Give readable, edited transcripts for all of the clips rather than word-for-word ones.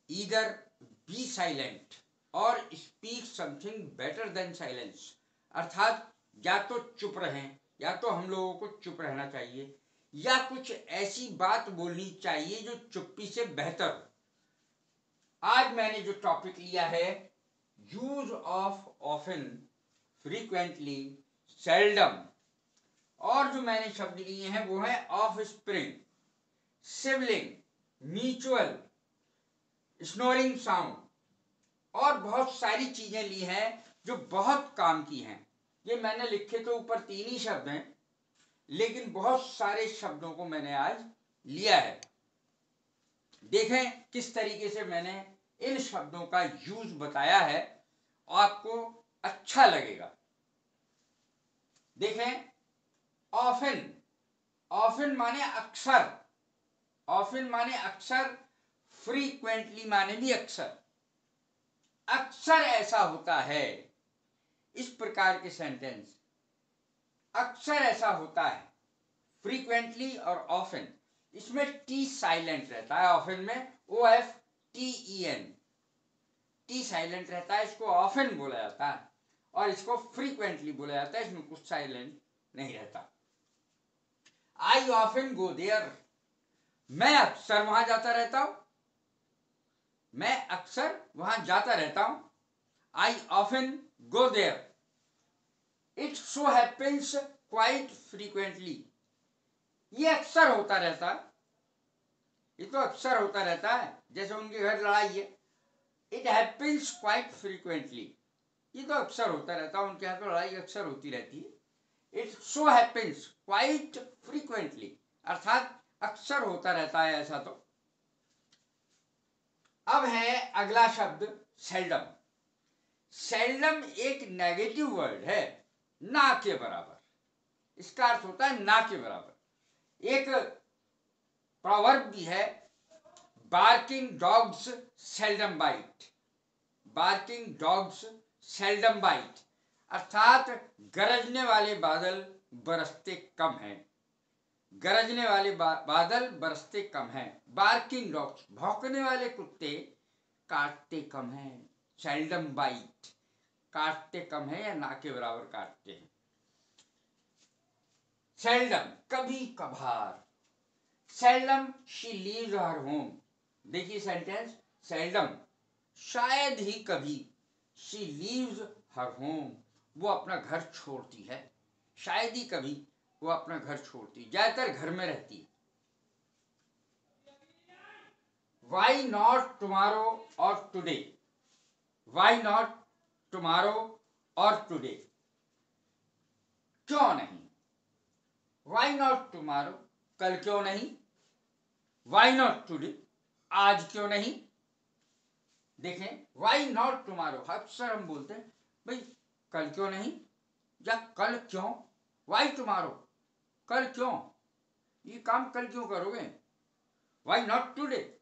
Either be silent और speak something better than silence, अर्थात या तो चुप रहें, या तो हम लोगों को चुप रहना चाहिए, या कुछ ऐसी बात बोलनी चाहिए जो चुप्पी से बेहतर हो। आज मैंने जो टॉपिक लिया है, use of often, frequently, seldom, और जो मैंने शब्द लिए हैं वो है of spring, sibling, mutual, snoring sound, और बहुत सारी चीजें ली हैं जो बहुत काम की हैं। ये मैंने लिखे तो ऊपर 3 ही शब्द हैं, लेकिन बहुत सारे शब्दों को मैंने आज लिया है। देखें किस तरीके से मैंने इन शब्दों का यूज बताया है, आपको अच्छा लगेगा। देखें, ऑफन, ऑफन माने अक्सर, ऑफन माने अक्सर, फ्रीक्वेंटली माने भी अक्सर। अक्सर ऐसा होता है, इस प्रकार के सेंटेंस, अक्सर ऐसा होता है, फ्रीक्वेंटली और ऑफन, इसमें टी साइलेंट रहता है। ऑफन में OFTEN, टी साइलेंट रहता है, इसको ऑफन बोला जाता है, और इसको फ्रीक्वेंटली बोला जाता है, इसमें कुछ साइलेंट नहीं रहता। आई ऑफन गो देयर, मैं अक्सर वहां जाता रहता हूं, मैं अक्सर वहां जाता रहता हूं। I often go there, it so happens quite frequently, ये अक्सर होता रहता है, ये तो अक्सर होता रहता है, जैसे उनके घर लड़ाई है, इट हैपेंस क्वाइट फ्रीक्वेंटली, ये तो अक्सर होता रहता है, उनके यहाँ तो लड़ाई अक्सर होती रहती है। It so happens quite frequently, अर्थात अक्सर होता रहता है ऐसा। तो अब है अगला शब्द सेल्डम। सेल्डम एक नेगेटिव वर्ड है, ना के बराबर, इसका अर्थ होता है ना के बराबर। एक प्रोवर्ब भी है, barking dogs seldom bite, barking dogs seldom bite, अर्थात गरजने वाले बादल बरसते कम हैं, गरजने वाले बादल बरसते कम हैं। बार्किंग डॉग्स, भौंकने वाले कुत्ते काटते कम हैं। सेल्डम बाइट, काटते कम है या ना के बराबर काटते हैं। सेल्डम, कभी कभार। Seldom she leaves her home, देखिए सेंटेंस, सेल्डम शायद ही कभी, शी लीव्स हर होम, वो अपना घर छोड़ती है, शायद ही कभी वो अपना घर छोड़ती, ज्यादातर घर में रहती है। वाई नॉट टुमारो और टुडे, वाई नॉट टुमारो और टुडे, क्यों नहीं। वाई नॉट टुमारो, कल क्यों नहीं। वाई नॉट टुडे, आज क्यों नहीं। देखें, वाई नॉट टुमारो, अक्सर हम बोलते हैं भाई कल क्यों नहीं, या कल क्यों। वाई टुमारो, कल क्यों, ये काम कल क्यों करोगे। वाई नॉट टुडे,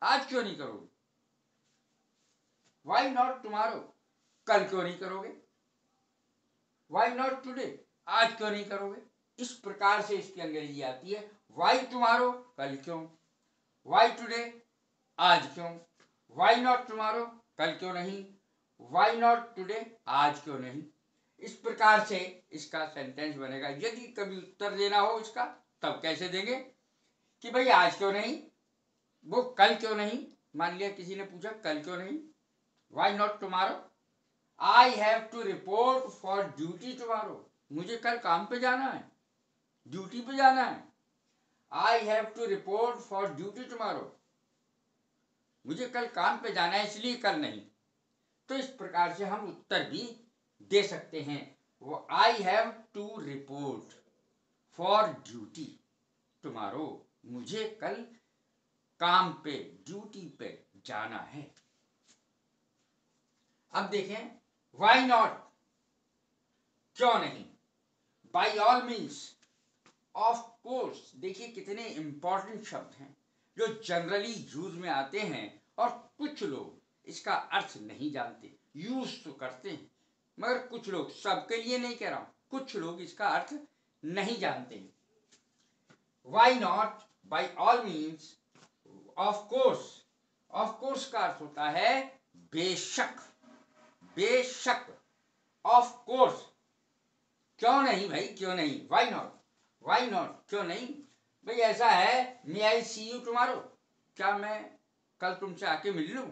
आज क्यों नहीं करोगे। वाई नॉट टुमारो, कल क्यों नहीं करोगे। वाई नॉट टुडे, आज क्यों नहीं करोगे। इस प्रकार से इसकी अंग्रेजी आती है। वाई टुमारो, कल क्यों। वाई टुडे, आज क्यों। वाई नॉट टुमारो, कल क्यों नहीं। वाई नॉट टुडे, आज क्यों नहीं। इस प्रकार से इसका सेंटेंस बनेगा। यदि कभी उत्तर देना हो इसका, तब कैसे देंगे कि भाई आज क्यों नहीं, वो कल क्यों नहीं। मान लिया किसी ने पूछा कल क्यों नहीं, why not tomorrow. I have to report for duty tomorrow, मुझे कल काम पे जाना है, ड्यूटी पे जाना है। I have to report for duty tomorrow, मुझे कल काम पे जाना है इसलिए कल नहीं। तो इस प्रकार से हम उत्तर भी दे सकते हैं। वो I have to report for duty tomorrow, मुझे कल काम पे, ड्यूटी पे जाना है। अब देखें, वाई नॉट, क्यों नहीं। By all means, of course, देखिए कितने इंपॉर्टेंट शब्द हैं जो जनरली यूज में आते हैं, और कुछ लोग इसका अर्थ नहीं जानते। यूज तो करते हैं, मगर कुछ लोग, सबके लिए नहीं कह रहा हूं, कुछ लोग इसका अर्थ नहीं जानते हैं। Why not, by all means, of course, of course का अर्थ होता है बेशक, बेशक। ऑफ कोर्स, क्यों नहीं भाई, क्यों नहीं, वाई नॉट, वाई नॉट, क्यों नहीं भाई। ऐसा है, मे आई सी यू टुमारो, क्या मैं कल तुमसे आके मिल लूं?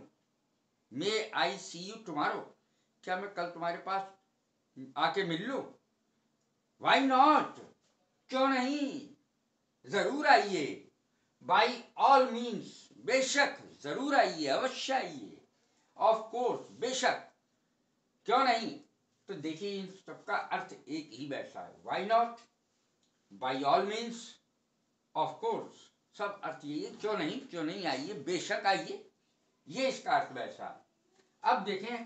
मे आई सी यू टुमारो, क्या मैं कल तुम्हारे पास आके मिल लूं? वाई नॉट, क्यों नहीं, जरूर आइए। बाई ऑल मीन्स, बेशक, जरूर आइए, अवश्य आइए। ऑफ कोर्स, बेशक, क्यों नहीं। तो देखिए इन सबका अर्थ एक ही बैठा है, why not, by all means, of course, सब अर्थ यही है, क्यों नहीं, क्यों नहीं आइए, बेशक आइए, ये इसका अर्थ बैठा है। अब देखें,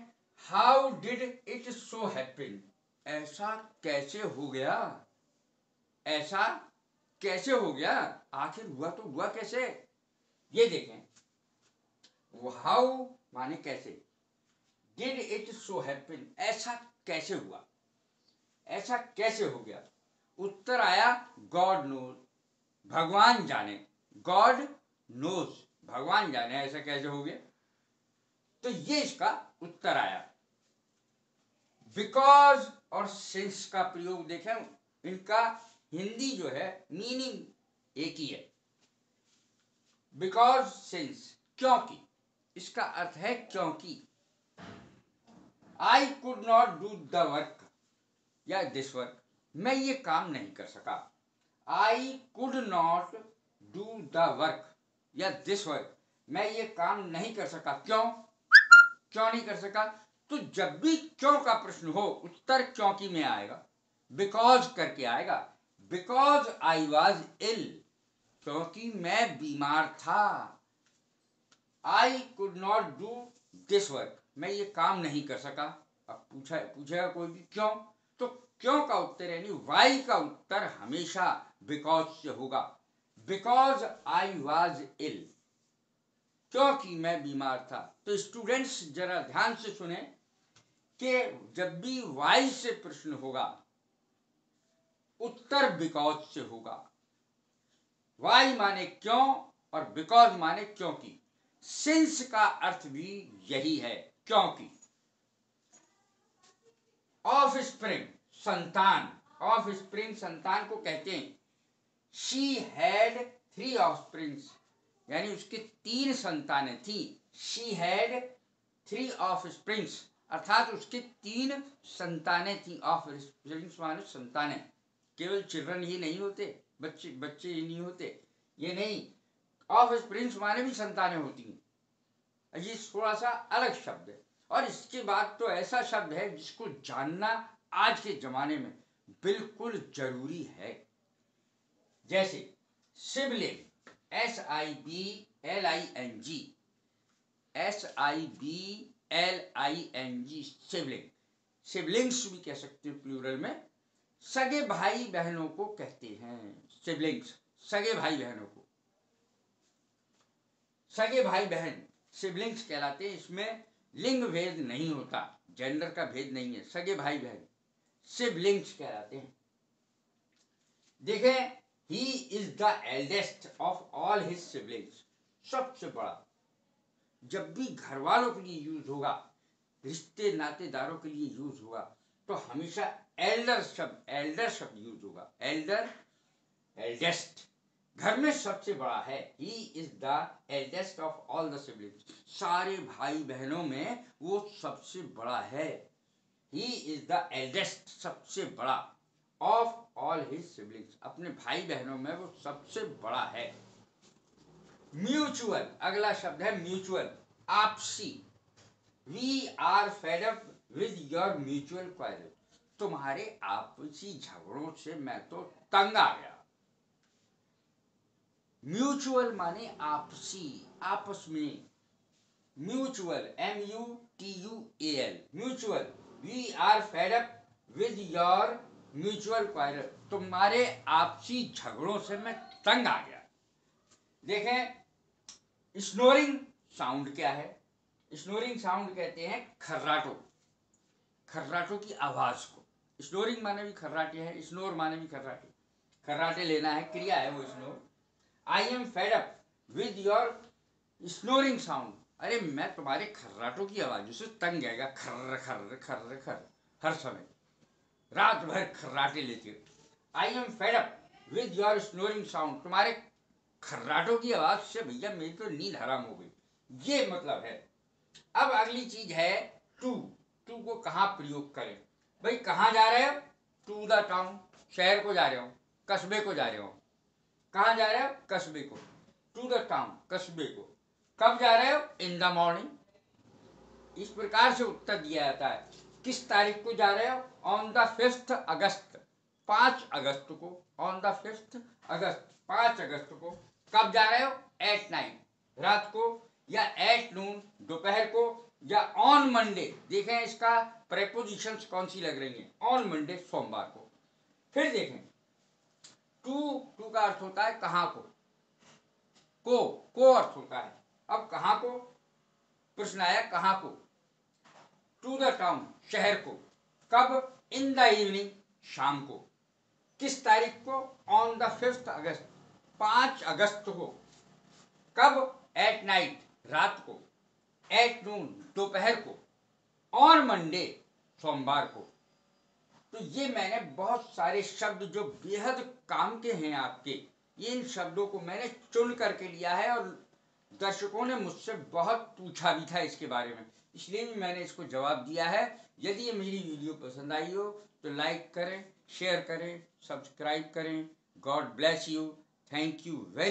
how did it so happen, ऐसा कैसे हो गया, ऐसा कैसे हो गया, आखिर हुआ तो हुआ कैसे, ये देखें। वो हाउ माने कैसे, डिड इट सो हैपन, ऐसा कैसे हुआ, ऐसा कैसे हो गया। उत्तर आया गॉड नोज, भगवान जाने, गॉड नोज, भगवान जाने ऐसा कैसे हो गया। तो ये इसका उत्तर आया। बिकॉज और सिंस का प्रयोग देखें, इनका हिंदी जो है मीनिंग एक ही है। बिकॉज सिंस, क्योंकि, इसका अर्थ है क्योंकि। I could not do the work या दिस वर्क, मैं ये काम नहीं कर सका। I could not do the work या दिस वर्क, मैं ये काम नहीं कर सका। क्यों, क्यों नहीं कर सका। तो जब भी क्यों का प्रश्न हो, उत्तर क्योंकि में आएगा, बिकॉज करके आएगा। बिकॉज आई वॉज इल, क्योंकि मैं बीमार था। I could not do this work, मैं ये काम नहीं कर सका। अब पूछेगा कोई भी क्यों, तो क्यों का उत्तर यानी वाई का उत्तर हमेशा बिकॉज से होगा। बिकॉज आई वॉज इल, क्योंकि मैं बीमार था। तो स्टूडेंट्स जरा ध्यान से सुने कि जब भी वाई से प्रश्न होगा, उत्तर बिकॉज से होगा। वाई माने क्यों और बिकॉज माने क्योंकि। सिंस का अर्थ भी यही है, क्योंकि। ऑफ स्प्रिंग, संतान, ऑफ स्प्रिंग संतान को कहते हैं। शी हैड 3 ऑफस्प्रिंग्स, यानी उसके 3 संतानें थी। शी हैड 3 ऑफस्प्रिंग्स, अर्थात उसके 3 संतानें थी। ऑफस्प्रिंग्स माने संतानें, केवल चिल्ड्रन ही नहीं होते, बच्चे बच्चे ही नहीं होते, ये नहीं। ऑफस्प्रिंग्स माने भी संतानें होती हैं। ये थोड़ा सा अलग शब्द है। और इसके बाद तो ऐसा शब्द है जिसको जानना आज के जमाने में बिल्कुल जरूरी है। जैसे sibling, SIBLING, SIBLING, sibling. Siblings भी कह सकते हैं प्लूरल में। सगे भाई बहनों को कहते हैं सिबलिंग्स, सगे भाई बहनों को, सगे भाई बहन सिबलिंग्स कहलाते हैं। इसमें लिंग भेद नहीं होता, जेंडर का भेद नहीं है। सगे भाई बहन सिबलिंग्स कहलाते हैं। देखें, he is the eldest of all his siblings, सबसे बड़ा। जब भी घर वालों के लिए यूज होगा, रिश्ते नातेदारों के लिए यूज होगा, तो हमेशा एल्डर शब्द यूज होगा। एल्डर, एल्डेस्ट, घर में सबसे बड़ा है। He is the eldest of all the siblings, सारे भाई बहनों में वो सबसे बड़ा है। ही इज द एल्डेस्ट, सबसे बड़ा, ऑफ ऑल हिज सिबलिंग्स, अपने भाई बहनों में वो सबसे बड़ा है। म्यूचुअल, अगला शब्द है म्यूचुअल, आपसी। We are fed up with your mutual quarrel, तुम्हारे आपसी झगड़ों से मैं तो तंग आ गया। म्यूचुअल माने आपसी, आपस में। Mutual, MUTUAL, mutual. We are fed up with your mutual quarrel, तुम्हारे आपसी झगड़ों से मैं तंग आ गया। देखें, स्नोरिंग साउंड क्या है। स्नोरिंग साउंड कहते हैं खर्राटों, खर्राटों की आवाज को। स्नोरिंग माने भी खर्राटे है, स्नोर माने भी खर्राटे, खर्राटे लेना है, क्रिया है वो snore. I am fed up with your snoring sound, अरे मैं तुम्हारे खर्राटों की आवाज़ों से तंग आएगा, खर्र खर्र खर्र खर्र हर समय रात भर खर्राटे लेते हो। I am fed up with your snoring sound. तुम्हारे खर्राटों की आवाज़ से भैया मेरी तो नींद हराम हो गई, ये मतलब है। अब अगली चीज है टू। टू को कहाँ प्रयोग करें? भाई कहाँ जा रहे हो? टू द टाउन, शहर को जा रहे हो, कस्बे को जा रहे हो। कहाँ जा रहे हो? कस्बे को। टू द टाउन, कस्बे को। कब जा रहे हो? In the morning. इस प्रकार से उत्तर दिया जाता है। किस तारीख को जा रहे हो? ऑन द 5th अगस्त, 5 अगस्त को। ऑन द 5th अगस्त, 5 अगस्त को। कब जा रहे हो? एट नाइट, रात को, या एट नून, दोपहर को, या ऑन मंडे। देखें इसका प्रेपोजिशंस कौन सी लग रही हैं। ऑन मंडे, सोमवार को। फिर देखें टू, टू का अर्थ होता है कहाँ को। को अर्थ होता है। अब कहाँ को, प्रश्न आया कहाँ को। टू द टाउन, शहर को। कब? इन द इवनिंग, शाम को। किस तारीख को? ऑन द 5th अगस्त, 5 अगस्त को। कब? एट नाइट, रात को। एट नून, दोपहर को। ऑन मंडे, सोमवार को। तो ये मैंने बहुत सारे शब्द जो बेहद काम के हैं आपके, इन शब्दों को मैंने चुन करके लिया है, और दर्शकों ने मुझसे बहुत पूछा भी था इसके बारे में, इसलिए भी मैंने इसको जवाब दिया है। यदि ये मेरी वीडियो पसंद आई हो तो लाइक करें, शेयर करें, सब्सक्राइब करें। God bless you. Thank you very